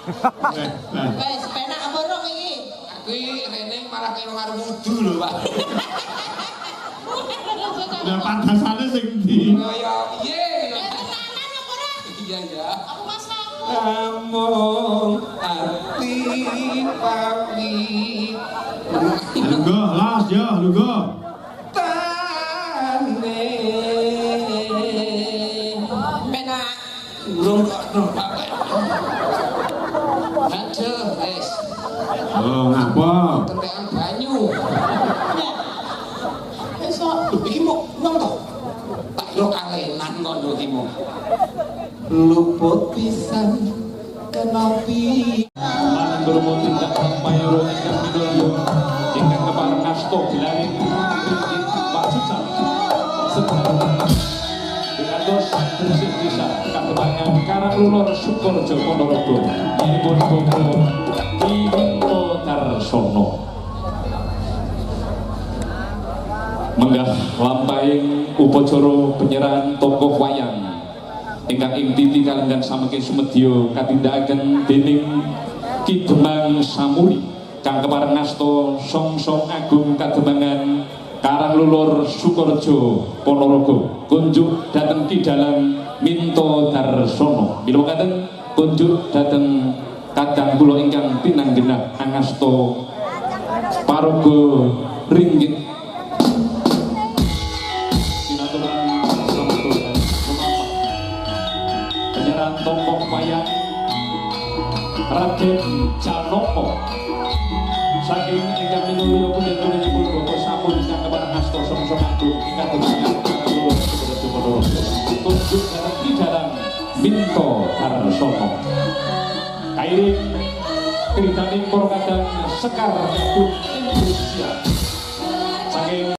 Wes, penak apa rong iki? Aku iki rene malah kaya karo wudu lho, Pak. Ya padasane sing ndi? Kaya piye lho. Tenanan apa ora? Iya ya. Aku masak. Among ati pamit. Lungguh, las ya, lungguh. Tane. Penak. Urung kok numpak. Aduh, wis. Oh, ngapa? Kentekan banyu. Besok. Lho, iki mau nang to? Tak kira kalenan ngono iki mau. Luput pisan kenapi. Mandur tindak mayoro ingkang minulya ingkang kepareng asta dilaring Pak Sucan sedherek Winantos Gresik Desa Kademangan Karanglulur Sukorejo Ponorogo nyinipun Bapak Winto Darsono menggah lampahing upacara penyerahan tokoh wayang ingkang inti kalenggan samekin sumedya katindakaken dening Ki Demang Samuri kang kepareng asta Songsong Agung Kademangan Karanglulur Sukorejo Ponorogo kunjuk dhateng Ki Dalang Minto Darsono mila mekaten kunjuk dhateng kadang kula ingkang pinanggenah angasta paraga ringgit penyerahan tokoh wayang Raden Janoko saking ingkang minulya punika Bapak Sampun ingkang kepareng asta Songsong Agung ingkang Kademangan Karanglulur Sukorejo Ponorogo tunjuk dhateng Ki Dalang Minto Darsono kairing kritaning para kadang Sekar Agung Indonesia saking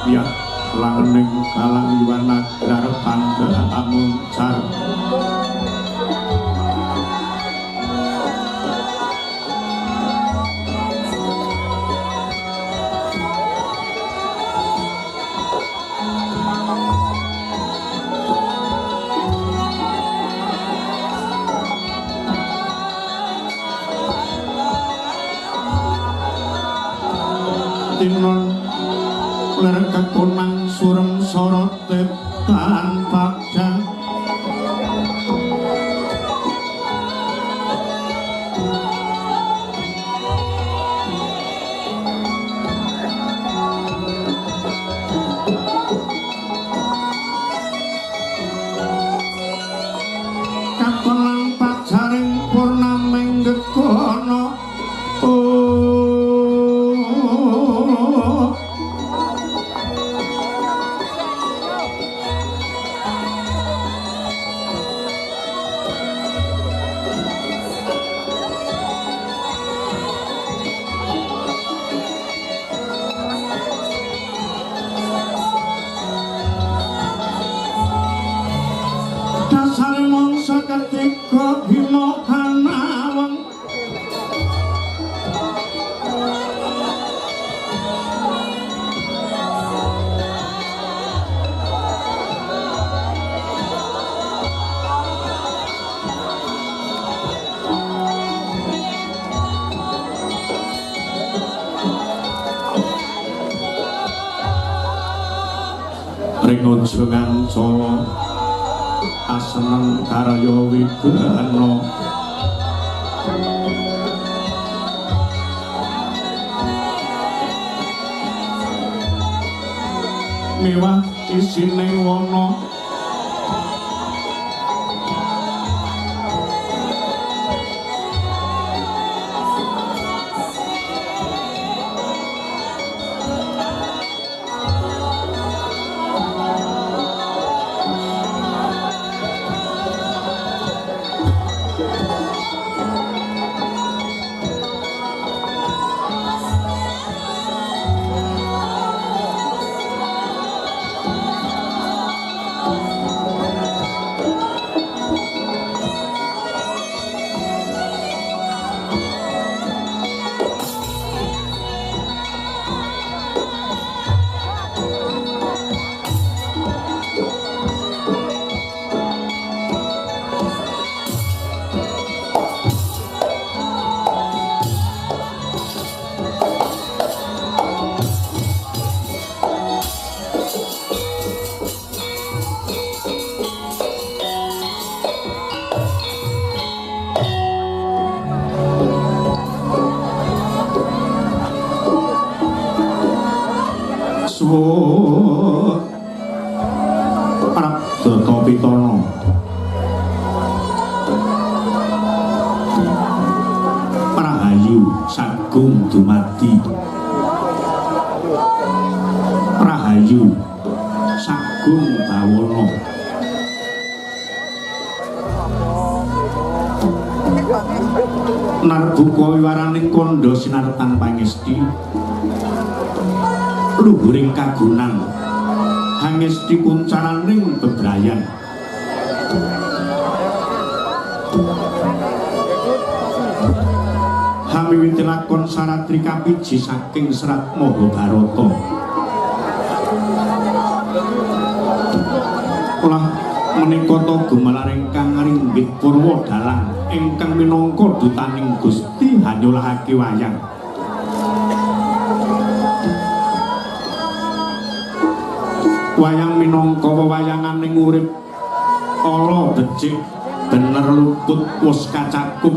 Ya langening kalang iwana garepan amuncar tinon ler kekunang surem sorot tanpa jang kapelang pacaring purnaming gekono dasar mangsa ketika bima hanawang ringun sungan solo aseneng karya wigana mewah isine wana suwun Prabdata Pitana Rahayu sagung dumadi Rahayu sagung bawana narbuka wiwaraning kandha sinartan pangesti luhuring kagunan hangesti kuncaraning bebrayan hamiwiti lakon saratri kapiji saking Serat Mahabharata lah menika ta gumelar ingkang ringgit purwa dalang ingkang minangka dutaning Gusti hanyulahake wayang wayang minangka wewayanganing urip ala becik bener luput wus kacakup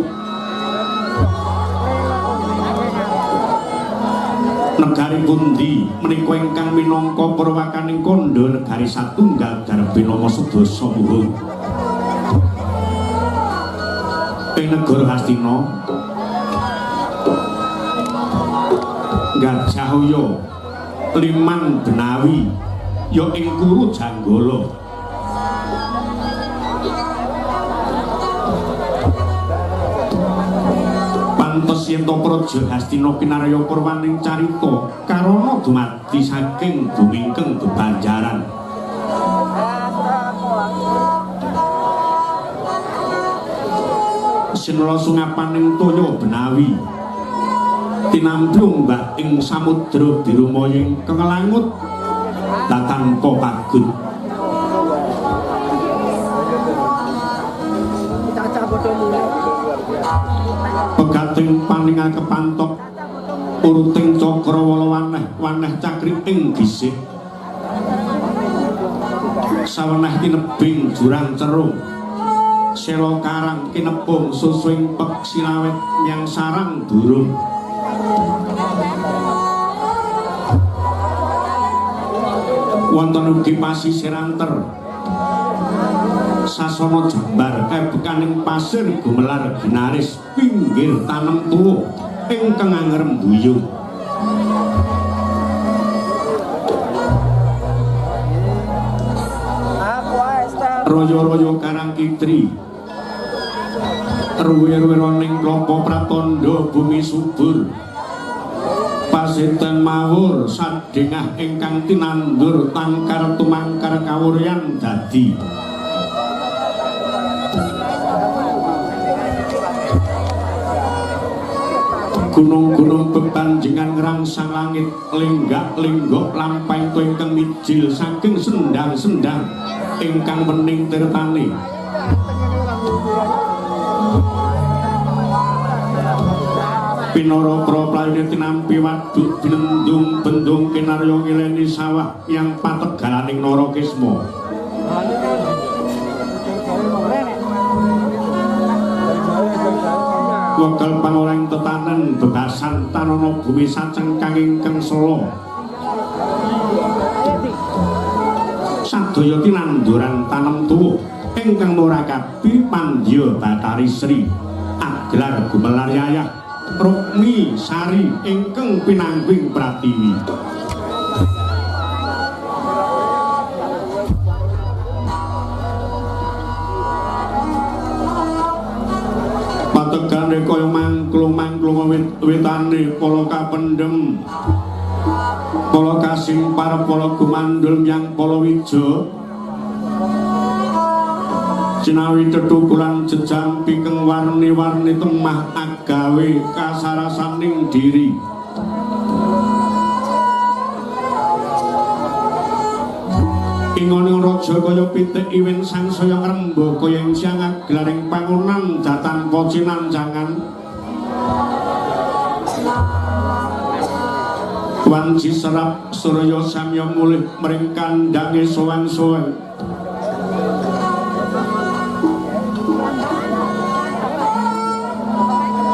negari pundi menika ingkang minangka perwakaning kandha negari satunggal darbe nama sedasa muhun ing negara Hastina Gajahaya Liman Benawi ya ing Kuru Janggala pantes yen to Praja Hastina pinarya purwaning carita karana dumadi saking dumingkeng bebanjaran sinala sungapaning toya Benawi tinamplung mbah ing samudra biru moyeng kengelangut tanpa pagut pegating paningal kepantok uruting cakrawala waneh cakri ing gisik saweneh kinebing jurang cerung sela karang kinepung susuing pek silawet yang sarang durung wonten ugi pasisir anter sasana jembar kebekaning pasir gumelar ginaris pinggir tanem tuwuh ingkang angrembuyung royo-royo karang kitri ruwir-wironing klapa pratandha bumi subur pasiten mawur sadengah ingkang tinandur tangkar tumangkar kawuryan dadi gunung-gunung bebanjengan ngrangsang langit lenggak-lenggok lampaing tu ingkang mijil saking sendang-sendang ingkang mening tirtane pinara praplayune tinampi waduk binendung bendung kinarya ngileni sawah yang pategalaning Narakisma wekal pangoreng tetanen bebasan tanana bumi sacengkang ingkang sela sadaya tinanduran tanem tuwuh ingkang murakabi pandya Batari Sri Aglar Gumelar Yayah Rukmi Sari ingkang pinangging Pratiwi. Pategane kaya mangklung-mangklung wit-witane kala kapendhem kala kasing parep kala gumandhul yang palawija Cinawi tetukulan jejam pikeng warni-warni temah agawe kasarasaning diri Ingoning raja kaya pitik iwin sangsaya ngremba kaya ing siang aglaring pangunan jatan pocinanjangan wanci serap surya samya mulih mring kandange sowan-sowan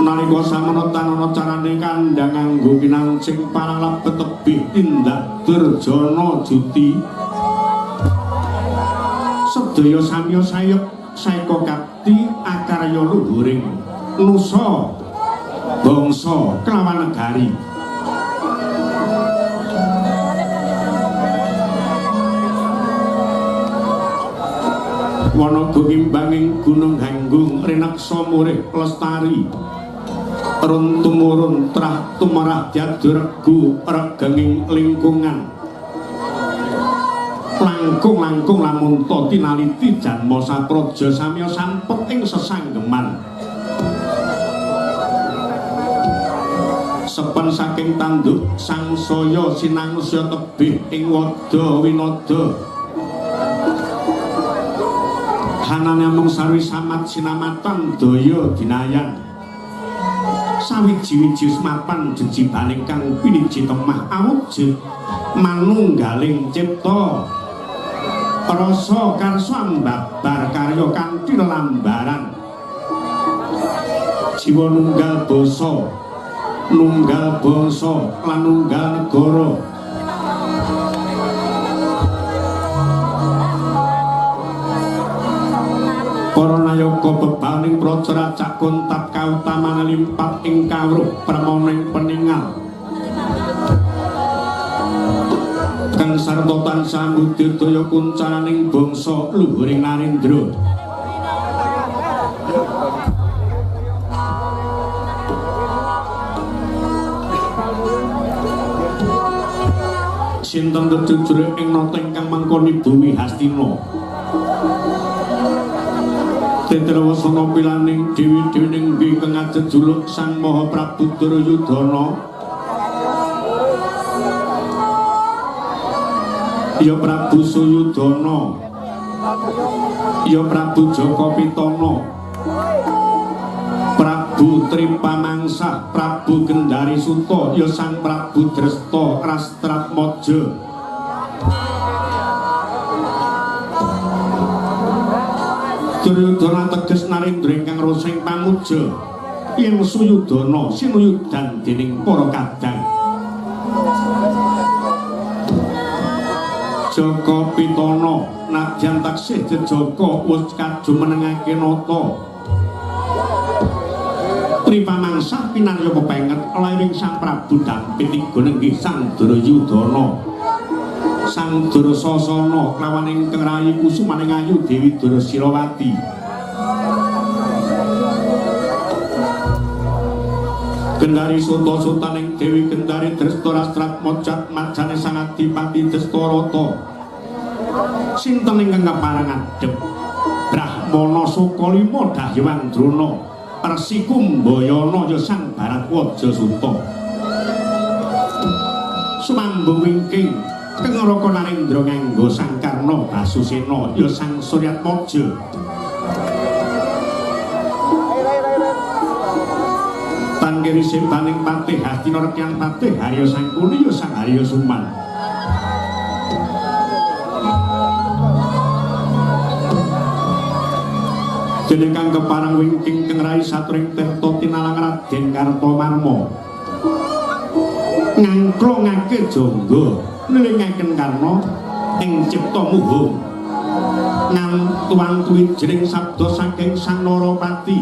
nalika samana tanana carane kandhang nganggo pinancing paralap tebih tindak durjana juti sedaya samya sayep saeka kapti akarya luhuring nusa bangsa kelawan negari wanaga imbanging gunung hanggung rineksa murih lestari run tumurun trah tumarah diaduregu regenging lingkungan langkung-langkung lamun ta tinaliti janma sapraja samya sampet ing sesanggeman sepen saking tanduk sangsaya sinangusya tebih ing wada winada hanane mung sarwi samat sinamatan daya dinayan sawiji-wiji semapan jejibaning kang piniji temah awujud manunggaling cipta rasa karsa mbabar karya kanthi lelambaran jiwa nunggal basa lan nunggal negara para nayaka bebaning praja cak kontab kautaman limpat ing kawruh pramoning peningal kang sarta tansah ngudidaya kuncananing bangsa luhuring Narendra sinten tetujur ing nata ingkang mangkoni bumi Hastina Tetrewasana pilaning dewi-dewi ning ingkang ajejuluk Sang Maha Prabu Duryudana ya Prabu Suyudana ya Prabu Jaka Pitana Prabu Tripamangsa Prabu Gendari Suta ya Sang Prabu Dresta Rastratmaja Duryudana teges Narendra ingkang rosing pamuja yen Suyudana sinuyudan dening para kadang Jaka Pitana nadyan taksih jejaka wis kajumenengake nata Tripamangsa pinarya pepenget lairing Sang Prabu Dampit iga nenggih Sang Duryudana Sang Dursasana kelawan ingkang rayi kusumaning ayu Dewi Dursirawati Gendari Suta-sutaning Dewi Gendari Dresta Rastratmaja majane Sang Adipati Drestarata sinten ingkang kaparang adhep Brahmana Sukalima Dahyang Drona Resi Kumbayana ya Sang Bharatwaja Suta sumambung wingking Kengaraka Narendra nganggo Sang Karna Basusena ya Sang Suryatmaja Tangkiri sebaning patih Hastina rekyang patih Harya Sangkuni ya Sang Harya Suman dene kang keparang wingking kang rai satring tirta tinalang Raden Kartamarma ngangklongake jangga nelingaken karna ing cipta muhung ngantuang tuwijining sabda saking Sang Narapati.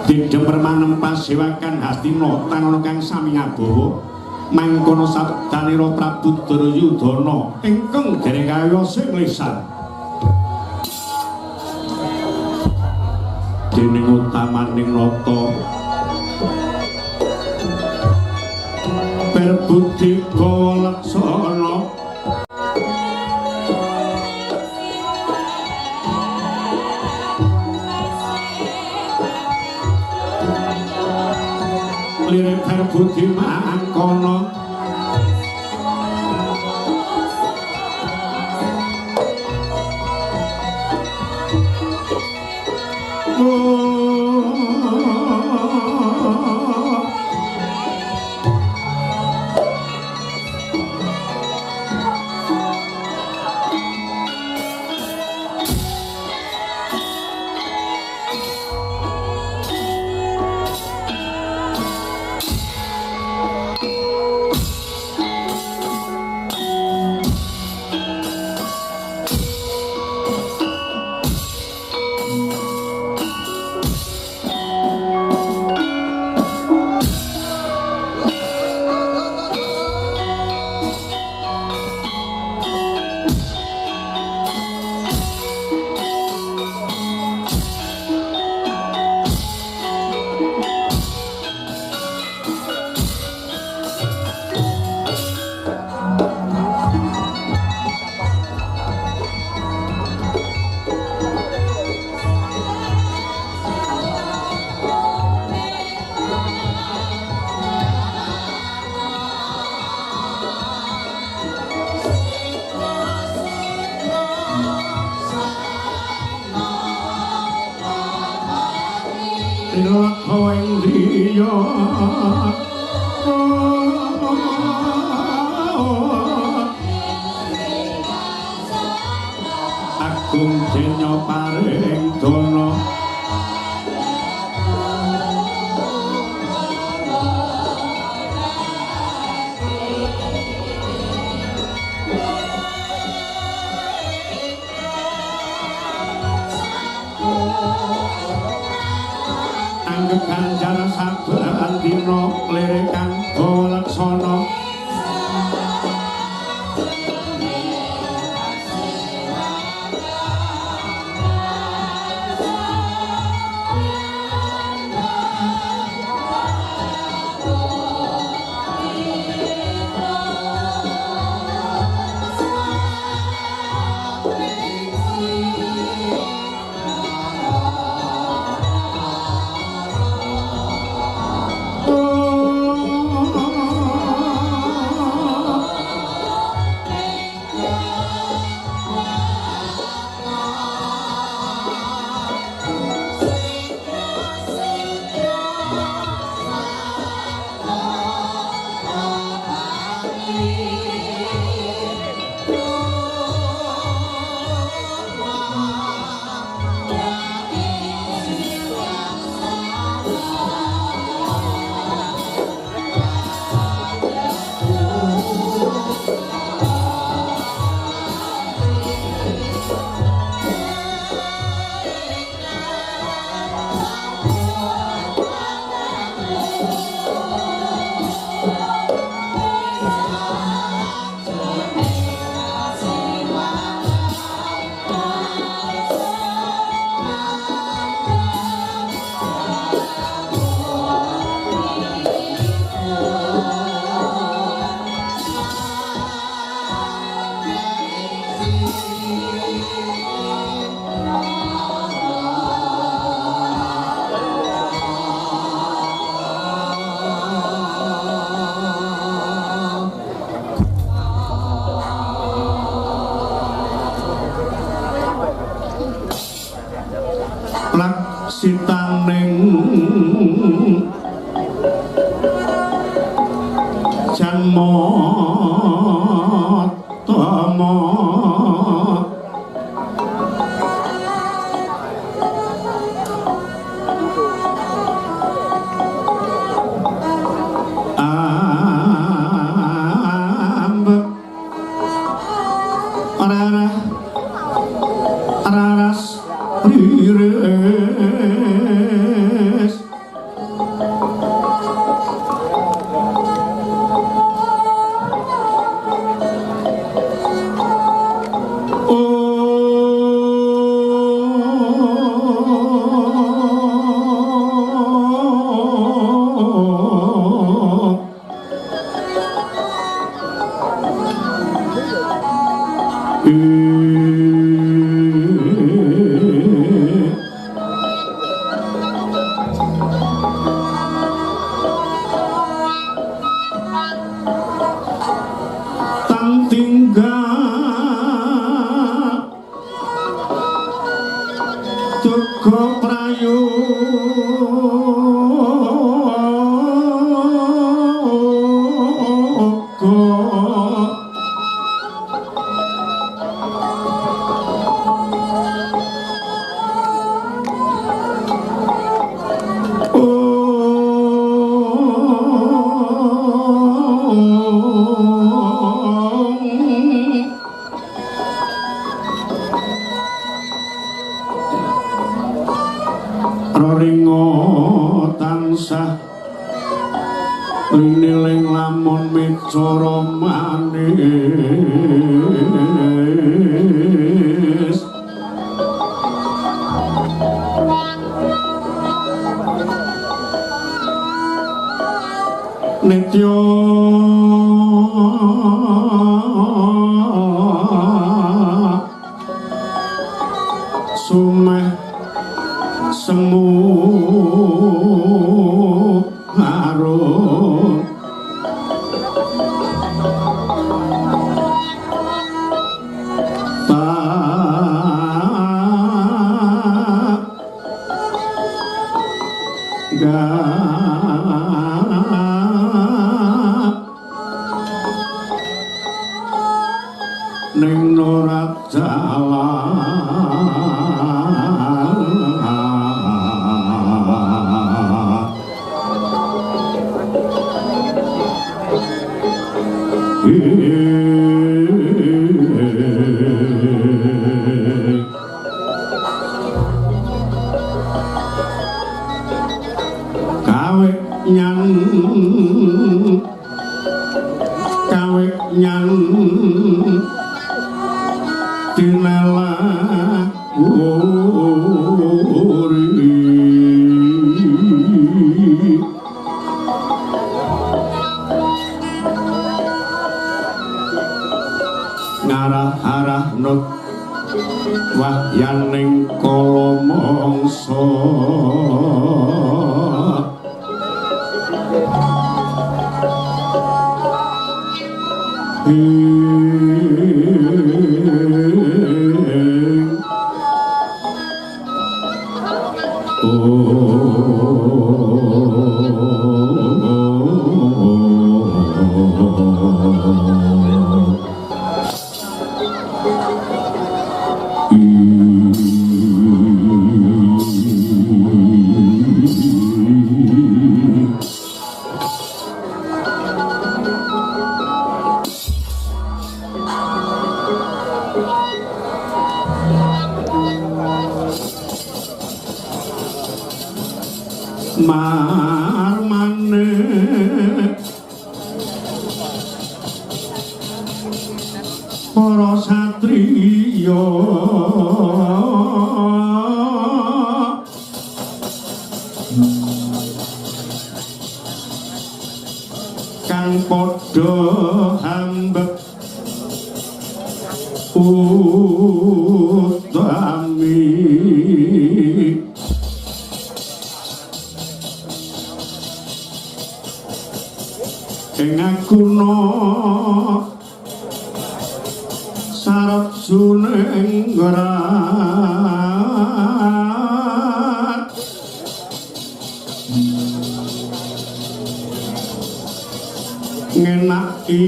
Didemer manempa sewakan Hastina tanana kang sami ngabawa mangkono sabdanira Prabu Duryudana ingkang dereng kaya sing lisan dening utamaning nata berbudi kalaksana lirik berbudi mangkono Agung denya paring dana anggep ganjaran saben dina lirik kang kalaksana sitaning janmatama Raringa tansah niling lamun micara manis nitya sumeh semu harum ning norat kawe nyan tinela uri ngarah-arah nut wahyaning kala mangsa marmane para satriya kang padha hambek utami ing aguna sarep juning ngrat ngenaki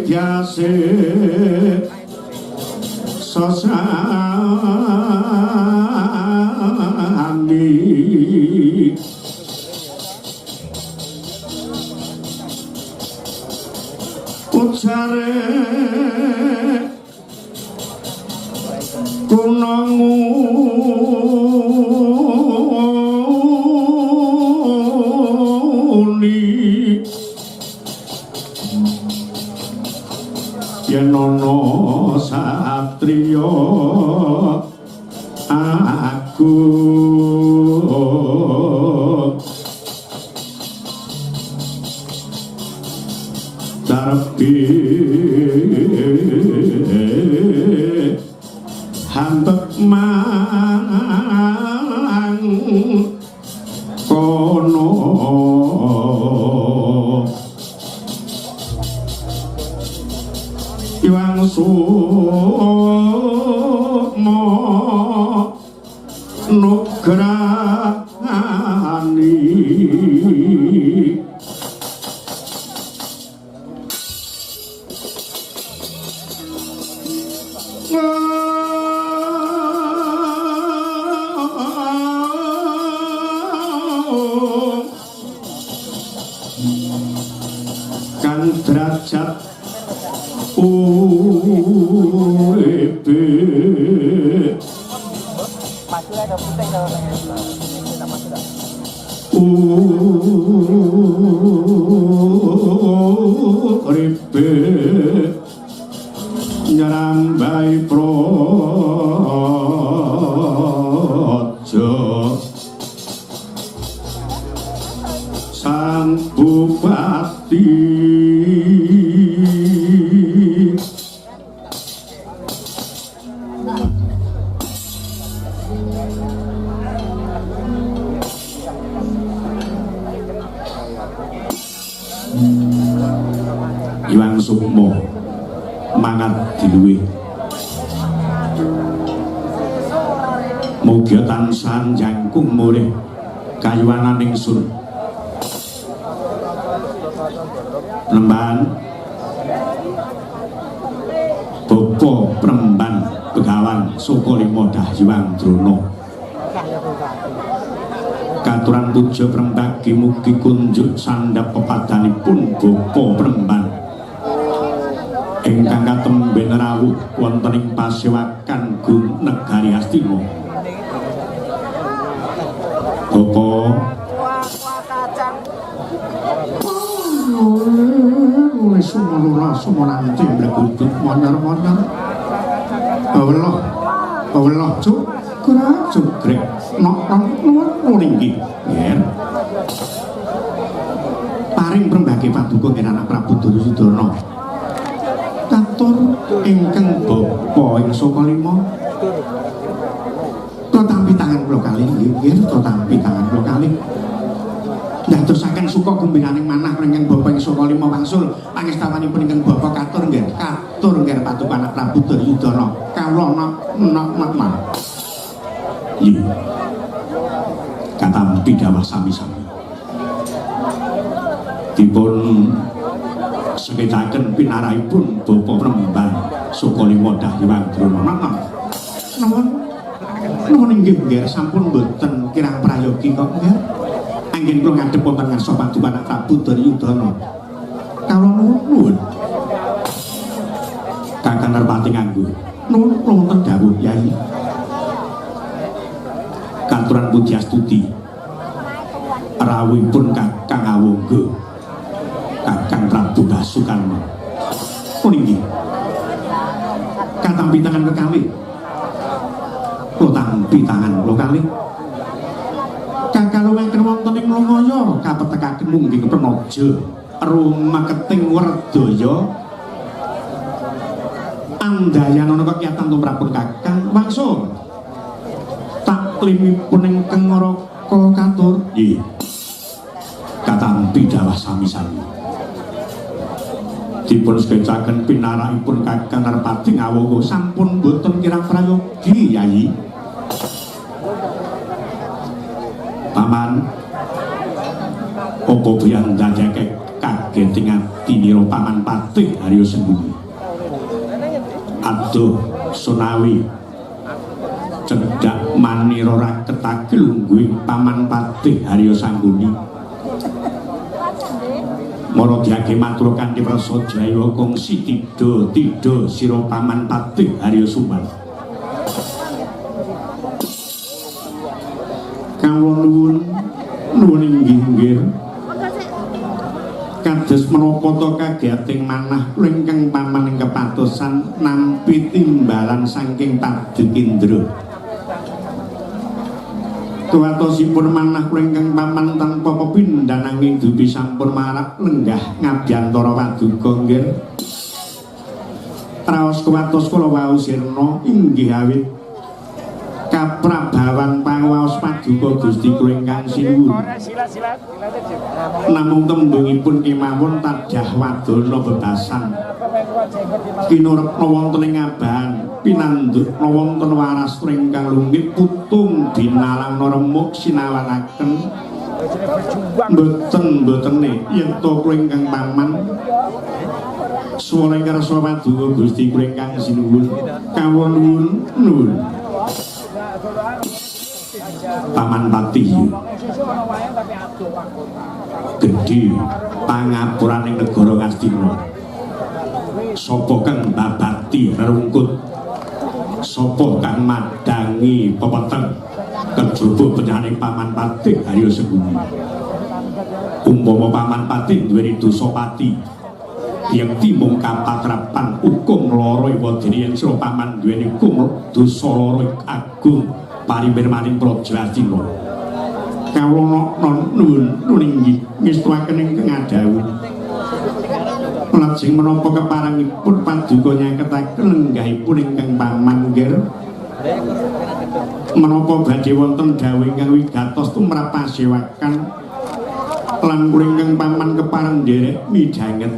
tiase sosami ucare kunangu yen ana satriya aku tapi hambek mang kono iwang sukma nugra derajat uripe uripe nyerambai praja sang bupati Iwang Sukmo mangat diluwe mugia tansah jangkung murih kayuwanan ingsun Lemban Bopo Premban Begawan Sukolimo Dahyuang Drono katuran puja prembagi mugi kunjuk sandhap pepadanipun Bopo Premban ingkang katemben rawuh wonten ing pasewakan Gung Negari Astina. Bopo sumulura sumulanti blekutut monyor-monyor Allah cuk gerak cukrek nok nuwun inggih yen paring prembagi paduka ing anak Prabu Duryudana katur ingkang bapa ing Sukalima tampi tangan kula kalih nggih tampi tangan kula kalih ndadosaken suka gembiraning manah ingkang bapa ing Sukalima wangsul pangestawan-ipun ingkang bapa katur nggih paduka anak Prabu Duryudana kawula nak iya katampi dawuh sami-sami dipun sekedaken pinarahipun Bapa Premban Sukalima Dahyuang Drono nuwun inggih nggih sampun boten kirang prayogi kok nggih anggen kula ngadhep wonten ngarsa paduka anak Prabu Duryudana kawula nuwun Kakang Narpati nganggo nuwun wonten dawuh Yai katuran puji astuti rawuhipun Kakang Awangga Kakang Prabu Basukalma puniki katampi tangan kekalih kula tampi tangan kula kalih kakaluwengken wonten ing Longaya kapetekaken mungging Penaja rumaketing Werdaya andayana kegiatan tumrapun Kakang wangsul taklimipun ingkang ngraka katur nggih katampi dawuh sami-sami dipun sekecaken pinarahipun Kakang Narpati Ngawangga sampun boten kirang prayogi Yai Paman apa biyang ndadekake kageting atinira Paman Patih Haryo Sembunyi aduh Sunawi cedhak manira raketake lungguhing Paman Patih Haryo Sangguni mara diage matur kanthi prasaja kongsi tida sira Paman Patih Haryo Sumbar kawula nuwun inggih kados menapa ta kagiyating manah ingkang paman ing kepatosan nampi timbalan saking Padukindra kuwatosipun manah ingkang paman tanpa pepindhan nanging dupi sampun marak lenggah ngabyantara paduka nggih raos kuwatos kula wau sirna inggih awit kaprabawan panguwaos paduka Gusti kula ingkang sinuwun namung tembungipun kemawon tadah wadana bebasan kinurepna wonten ing abahan pinandhutna wonten waras ingkang lunggit putung binalang remuk sinawanaken mboten-mbotene yen to kula ingkang paman swara ngarsa paduka Gusti kula ingkang sinuwun kawula nuwun Paman Patih gedhe pangapuraning negara Ngastina sapa kang babati rerungkut, sapa kang madangi pepeteng kejaba penyaning paman patih ayo seguni. Umpama paman patih duweni dosa pati yang timung kapatrapan hukum loro iwa dene yen sira paman duweni hukum dosa loro agung parimir-maring praja Astina. Kawula nuwun inggih ngestuaken ingkang adawu. Lajeng menapa keparengipun paduka nyaketaken lenggahipun ingkang pamanggih menapa badhe wonten dawuh ingkang wigatos tumrap pasewakan lan kula ingkang paman kepareng nderek midhanget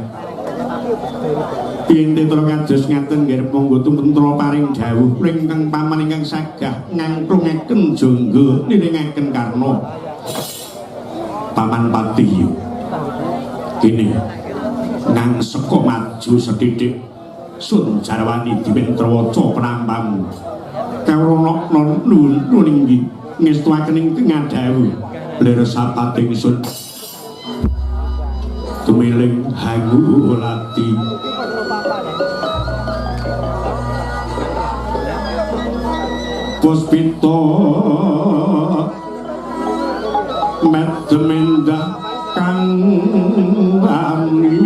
yen tetra kados ngaten nggih monggo tumentra paring dawuh ingkang paman ingkang sagah ngangklungaken jangga niringaken karna paman patih kene nang seka maju sethithik sun jarwani diwentrawaca penampamu kawula nuwun inggih ngestuaken ingkang dawuh lir sapating sun tumiling hangu lati puspito medemenda kang ami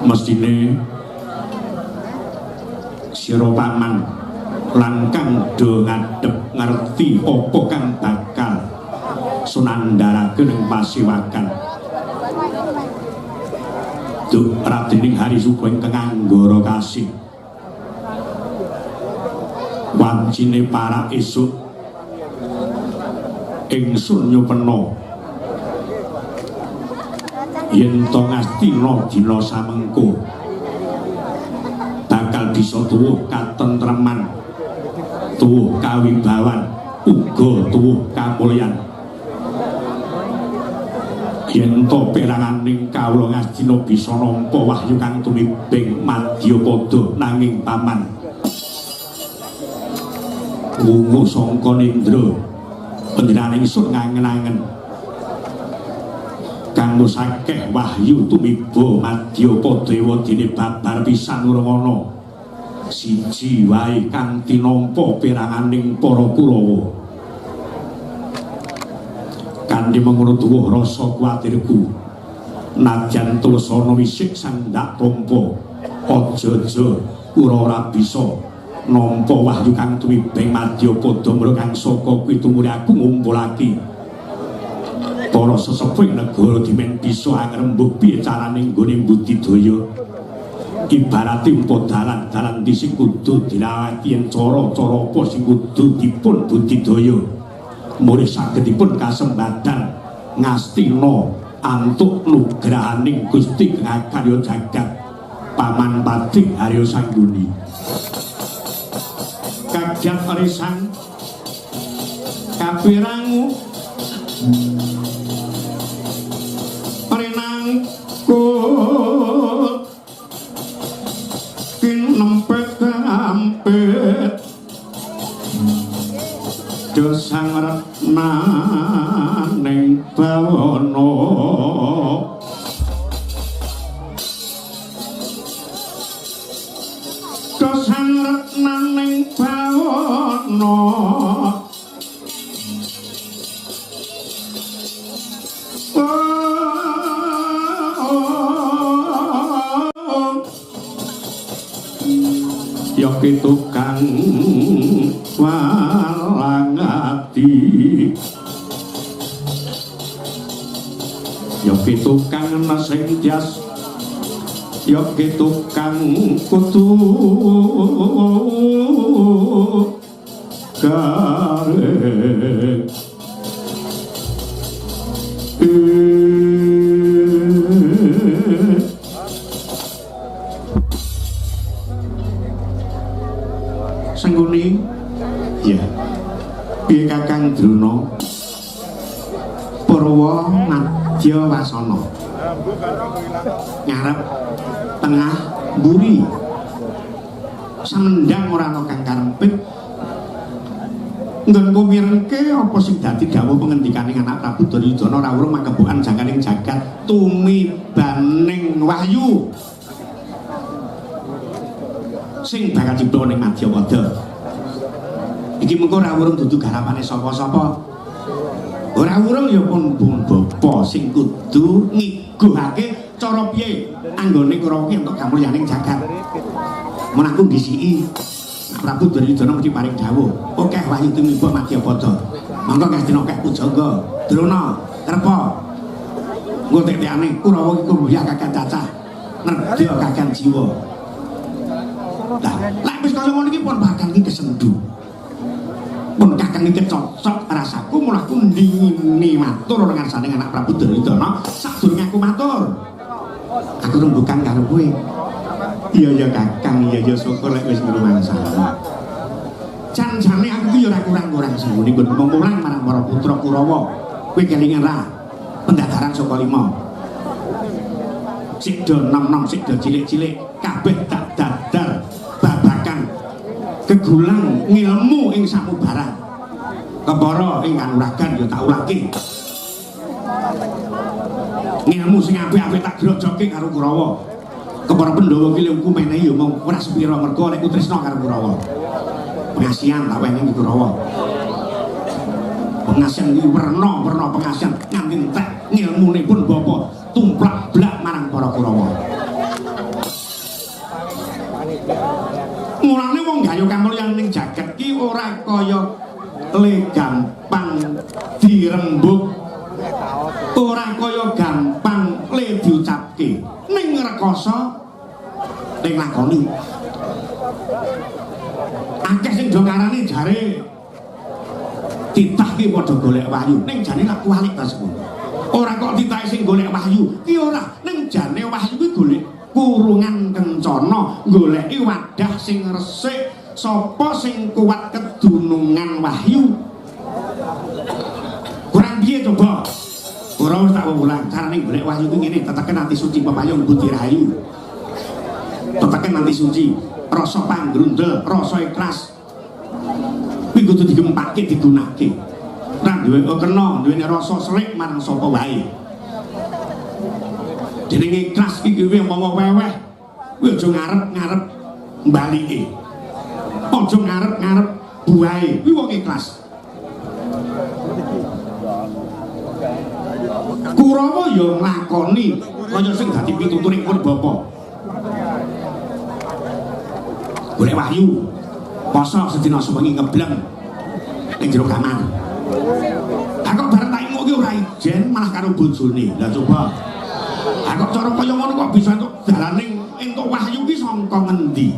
mestine sira paman lan kang do ngadhep ngerti apa kang bakal sunandharaken ing pasiwakan duh radining hari subuh ingkang anggara kasih wancine para esuk ingsun nyupena yen to Ngastina dina samengko bakal bisa tuwuh katentreman, tuwuh kawibawan, uga tuwuh kamulyan. Yen to peranganing kawula Ngastina bisa nampa wahyu kang tumibing Madyapada nanging paman wungu sangka nindra panjenengan ingsun ngangen-angen kanggo sakeh wahyu tumiba Madyapada dene babar pisan ngrungokno siji wae kang tinampa peranganing para Kurawa Kanthi mengkono tuwuh rasa kuwatirku. Najan tulsana wisik sang ndak tampa. Aja-aja ora ora bisa nampa wahyu kang tuwibeng madya padha kang saka kuwi tumuli aku ngumpulake para sesepuh negara dimen bisa angrembug piye carane nggone budidaya. Ibarate umpama dalan-dalan dhisik kudu dilawati yen cara-cara apa sing kudu dipun budidaya. Mulih sagedipun kasembadan ngastina antuk nugrahaning Gusti Kang Karya Jagat Paman Pati Harya Sangguni. Kagiat arisan kapirangu prinangkut kinempet kampet dosang retna ning bawana dosang retna ning bawana yoki tukang walang ati yoki tukang nasing jas yoki tukang kutu garek Sangguni ya piye Kakang Druna Purwa Madya Wasana ngarep tengah mburi samendang ora ana kang karempit nggonku mirengke apa sing dadi dawuh pengendikaning anak Prabu Duryudana rawuh makebukan jangkaning jagat tumibaning wahyu sing bakal cipta ning Madyapada. Iki mengko ora urung dudu garapane sapa-sapa. Ora urung ya pun bapa sing kudu ngiguhake cara piye anggone Kurawa ki entuk kamulyaning jagat. Men aku ngisiki Prabu Duryudana mesti paring dawuh. Oke wahyu tumibuk Madyapada. Mangko Kastina kek pujangga Drona Kerpa. Engko tekane Kurawa iki kumbuya kakang cacah. Nedya kakang jiwa. Lah wis kaya ngono iki pun bakal iki kesendu. Pun kakang iki cocok rasaku mula aku ndingini matur ngarsane anak Prabu Duryudana sadurunge aku matur. Aku rembukan karo kowe. Iya ya Kakang, iya ya syukur lek wis ngrumangsani. Jan-jane aku ki ya ora kurang-kurang sembune nggon mulang marang para putra Kurawa. Kowe kelingan ra pendadaran saka 5. Sik do nom-nom sik do cilik-cilik kabeh tak dadar babakan kegulang ngilmu ing samubarang kepara ing kanuragan ya tak ulake ngilmu sing apik-apik tak grojoke karo Kurawa kepara Pandhawa ki lungku menehi ya mung ora sepira mergo nek tresna karo Kurawa pengasihan tak wenehi Kurawa pengasihan iki werna pengasihan nganti entek ngilmune pun bapa tumplak blak marang para Kurawa. Mulane wong gayo kamulyan ning jagat ki ora kaya le gampang dirembug. Ora kaya gampang le diucapke. Ning rekoso ning lakoni. Akeh sing do ngarani jare titah ki padha golek wahyu. Ning jane lak kualik ta semono. Ora kok titah sing golek wahyu. Ki ora ning jane wahyu ki golek kurungan kencana goleki wadah sing resik sapa sing kuat kedunungan wahyu kurang piye coba ora wis tak ulang carane golek wahyu ku ngene teteken ati suci pepayung budi rahayu teteken ati suci rasa panggrundel rasa ikhlas kuwi kudu digempake digunakake ora duwe kena duwe rasa serik marang sapa wae. Jenenge ikhlas iki kuwi umpama weweh kuwi aja ngarep-ngarep mbalike. Aja ngarep-ngarep buahe. Kuwi wong ikhlas. Kurawa ya nglakoni kaya sing dadi pituturipun bapa. Golek wahyu. Poso sedina sewengi ngebleng ning jero kamar. Aku bareng tak inguk ki ora ijen malah karo bojone. Lah coba. Aku cara kaya ngono kok bisa entuk dalaning entuk wahyu ki saka ngendi?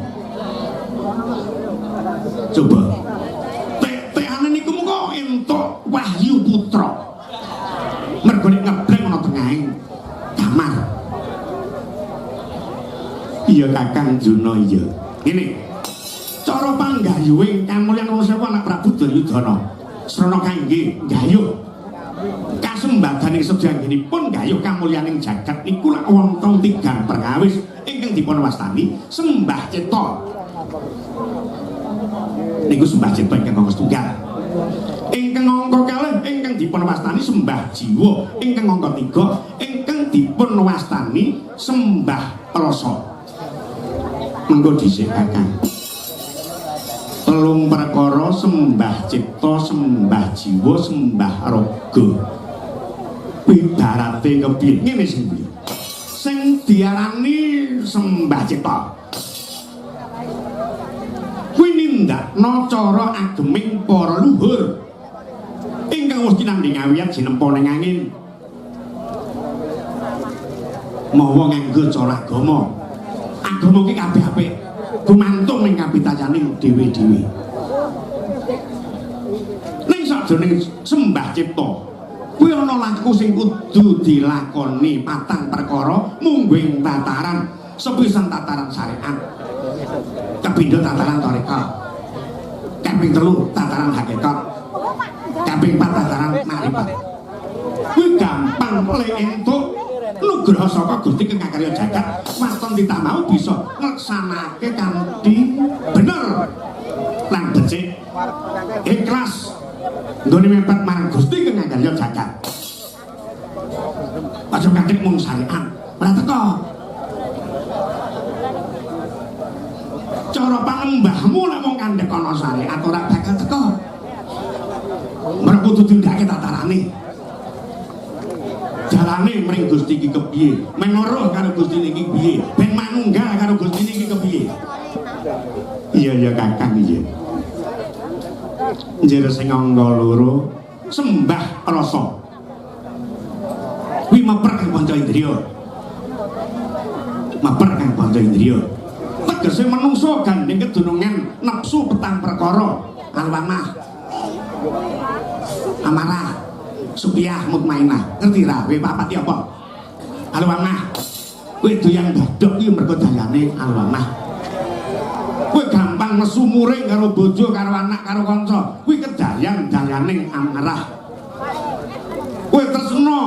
Coba. Tekane niku muga entuk wahyu putra. Mergo nek ngebleng ana tengahing kamar. Iya Kakang Juna iya. Ngene. Cara panggayuhing kamulyan Rama Sewu anak Prabu Duryudana srana kangge gayuh kasembadaning sedyangenipun gayuh kamulyaning jagat niku lak wonten tigang perkawis ingkang dipun wastani sembah cipta. Niku sembah cipta ingkang angka setunggal. Ingkang angka kalih ingkang dipun wastani sembah jiwa. Ingkang angka 3 ingkang dipun wastani sembah rasa. Mengko dhisik Kakang. Telung perkara sembah cipta, sembah jiwa, sembah raga. Pidarate kepiye? Ngene sing piye? Sing diarani sembah cipta. Kuwi nindakna cara ageming para luhur. Ingkang wis kinandhing awiyat jinempa ning angin. Mawa nganggo cara agama. Agama ki kabeh apik. Gumantung ning kapitayaning dhewe-dhewe. Ning sajroning sembah cipta, kuwi ana laku sing kudu dilakoni 4 perkara mungguing tataran sepisan tataran syariat. Kapindho tataran tarekat. Kaping 3 tataran hakikat. Kaping 4 tataran marifat. Kuwi gampang lek entuk nugraha saka Gusti Kang Karya Jagat waston ditamau bisa nglaksanake kanthi bener lan becik ikhlas nggone mepet marang Gusti Kang Karya Jagat. Aja kathik mung syariat ora teko cara panembahmu lek mung kandhek ana syariat ora bakal teko mergo kudu tindake tatarane. Jalane mring Gusti iki kepiye? Menoro karo Gusti niki piye? Ben manunggal karo Gusti niki kepiye? Iya Kakang iya. Njero sing angka 2 sembah rasa. Kuwi maper kang panca indriya. Maper kang panca indriya. Tegese manungsa gandeng kedunungan nepsu 4 perkara. Alwamah. Amarah. Supiyah mutmainah. Ngerti ra kowe papati apa? Alwamah. Kowe doyan dadok iki mergo dayane alwamah. Kowe gampang nesu muring karo bojo, karo anak, karo kanca. Kuwi kedayan dayaning amarah. Kowe tresna